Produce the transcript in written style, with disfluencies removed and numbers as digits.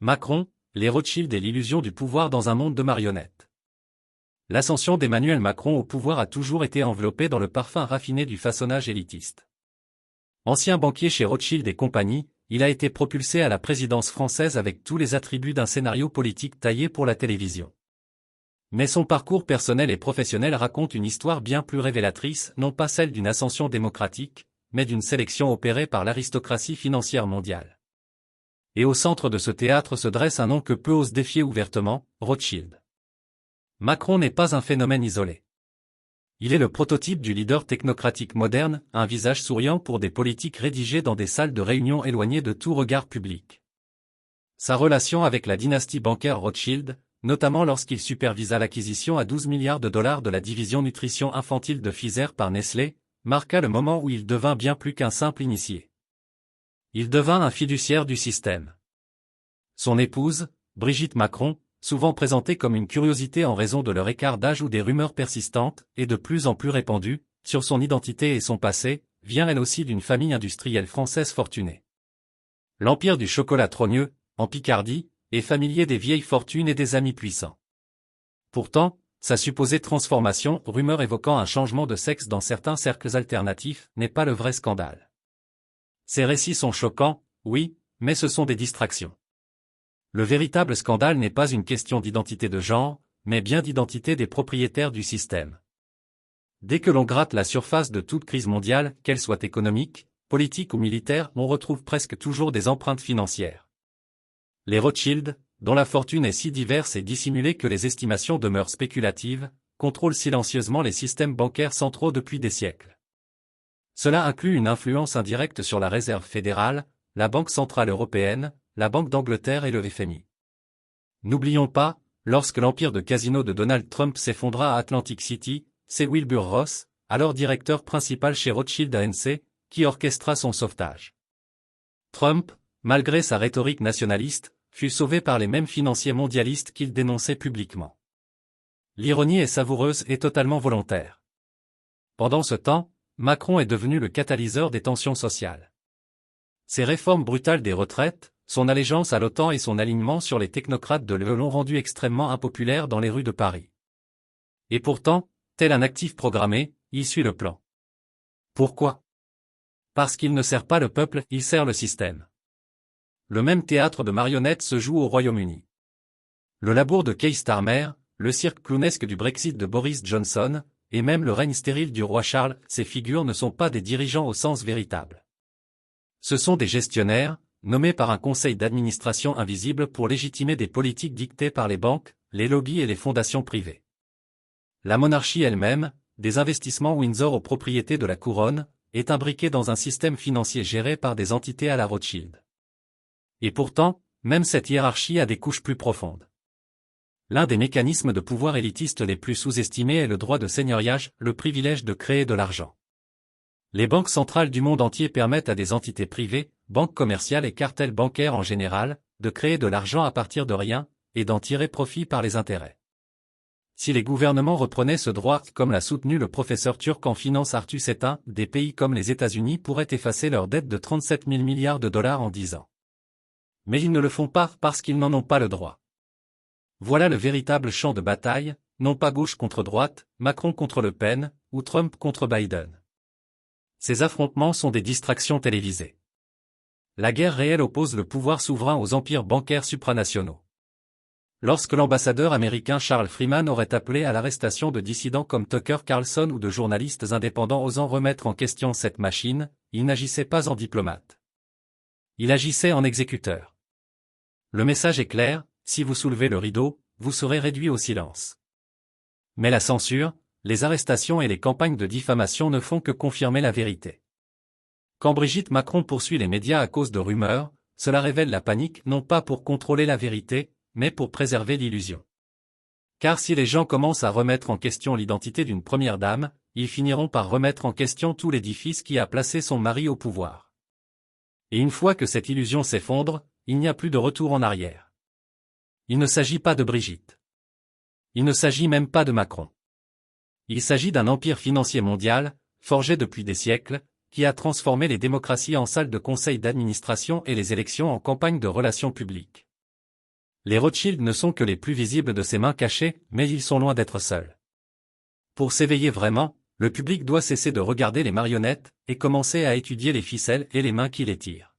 Macron, les Rothschild et l'illusion du pouvoir dans un monde de marionnettes. L'ascension d'Emmanuel Macron au pouvoir a toujours été enveloppée dans le parfum raffiné du façonnage élitiste. Ancien banquier chez Rothschild et compagnie, il a été propulsé à la présidence française avec tous les attributs d'un scénario politique taillé pour la télévision. Mais son parcours personnel et professionnel raconte une histoire bien plus révélatrice, non pas celle d'une ascension démocratique, mais d'une sélection opérée par l'aristocratie financière mondiale. Et au centre de ce théâtre se dresse un nom que peu osent défier ouvertement, Rothschild. Macron n'est pas un phénomène isolé. Il est le prototype du leader technocratique moderne, un visage souriant pour des politiques rédigées dans des salles de réunion éloignées de tout regard public. Sa relation avec la dynastie bancaire Rothschild, notamment lorsqu'il supervisa l'acquisition à 12 milliards de dollars de la division nutrition infantile de Pfizer par Nestlé, marqua le moment où il devint bien plus qu'un simple initié. Il devint un fiduciaire du système. Son épouse, Brigitte Macron, souvent présentée comme une curiosité en raison de leur écart d'âge ou des rumeurs persistantes, et de plus en plus répandues, sur son identité et son passé, vient elle aussi d'une famille industrielle française fortunée. L'empire du chocolat Trogneux, en Picardie, est familier des vieilles fortunes et des amis puissants. Pourtant, sa supposée transformation, rumeur évoquant un changement de sexe dans certains cercles alternatifs, n'est pas le vrai scandale. Ces récits sont choquants, oui, mais ce sont des distractions. Le véritable scandale n'est pas une question d'identité de genre, mais bien d'identité des propriétaires du système. Dès que l'on gratte la surface de toute crise mondiale, qu'elle soit économique, politique ou militaire, on retrouve presque toujours des empreintes financières. Les Rothschild, dont la fortune est si diverse et dissimulée que les estimations demeurent spéculatives, contrôlent silencieusement les systèmes bancaires centraux depuis des siècles. Cela inclut une influence indirecte sur la Réserve fédérale, la Banque centrale européenne, la Banque d'Angleterre et le FMI. N'oublions pas, lorsque l'empire de casino de Donald Trump s'effondra à Atlantic City, c'est Wilbur Ross, alors directeur principal chez Rothschild ANC, qui orchestra son sauvetage. Trump, malgré sa rhétorique nationaliste, fut sauvé par les mêmes financiers mondialistes qu'il dénonçait publiquement. L'ironie est savoureuse et totalement volontaire. Pendant ce temps, Macron est devenu le catalyseur des tensions sociales. Ses réformes brutales des retraites, son allégeance à l'OTAN et son alignement sur les technocrates de l'UE l'ont rendu extrêmement impopulaire dans les rues de Paris. Et pourtant, tel un actif programmé, il suit le plan. Pourquoi? Parce qu'il ne sert pas le peuple, il sert le système. Le même théâtre de marionnettes se joue au Royaume-Uni. Le labour de Keir Starmer, le cirque clownesque du Brexit de Boris Johnson, et même le règne stérile du roi Charles, ces figures ne sont pas des dirigeants au sens véritable. Ce sont des gestionnaires, nommés par un conseil d'administration invisible pour légitimer des politiques dictées par les banques, les lobbies et les fondations privées. La monarchie elle-même, des investissements Windsor aux propriétés de la couronne, est imbriquée dans un système financier géré par des entités à la Rothschild. Et pourtant, même cette hiérarchie a des couches plus profondes. L'un des mécanismes de pouvoir élitiste les plus sous-estimés est le droit de seigneuriage, le privilège de créer de l'argent. Les banques centrales du monde entier permettent à des entités privées, banques commerciales et cartels bancaires en général, de créer de l'argent à partir de rien, et d'en tirer profit par les intérêts. Si les gouvernements reprenaient ce droit, comme l'a soutenu le professeur turc en finance Arthur Setin, des pays comme les États-Unis pourraient effacer leur dette de 37 000 milliards de dollars en 10 ans. Mais ils ne le font pas parce qu'ils n'en ont pas le droit. Voilà le véritable champ de bataille, non pas gauche contre droite, Macron contre Le Pen, ou Trump contre Biden. Ces affrontements sont des distractions télévisées. La guerre réelle oppose le pouvoir souverain aux empires bancaires supranationaux. Lorsque l'ambassadeur américain Charles Freeman aurait appelé à l'arrestation de dissidents comme Tucker Carlson ou de journalistes indépendants osant remettre en question cette machine, il n'agissait pas en diplomate. Il agissait en exécuteur. Le message est clair, si vous soulevez le rideau, vous serez réduit au silence. Mais la censure, les arrestations et les campagnes de diffamation ne font que confirmer la vérité. Quand Brigitte Macron poursuit les médias à cause de rumeurs, cela révèle la panique non pas pour contrôler la vérité, mais pour préserver l'illusion. Car si les gens commencent à remettre en question l'identité d'une première dame, ils finiront par remettre en question tout l'édifice qui a placé son mari au pouvoir. Et une fois que cette illusion s'effondre, il n'y a plus de retour en arrière. Il ne s'agit pas de Brigitte. Il ne s'agit même pas de Macron. Il s'agit d'un empire financier mondial, forgé depuis des siècles, qui a transformé les démocraties en salles de conseil d'administration et les élections en campagne de relations publiques. Les Rothschild ne sont que les plus visibles de ces mains cachées, mais ils sont loin d'être seuls. Pour s'éveiller vraiment, le public doit cesser de regarder les marionnettes, et commencer à étudier les ficelles et les mains qui les tirent.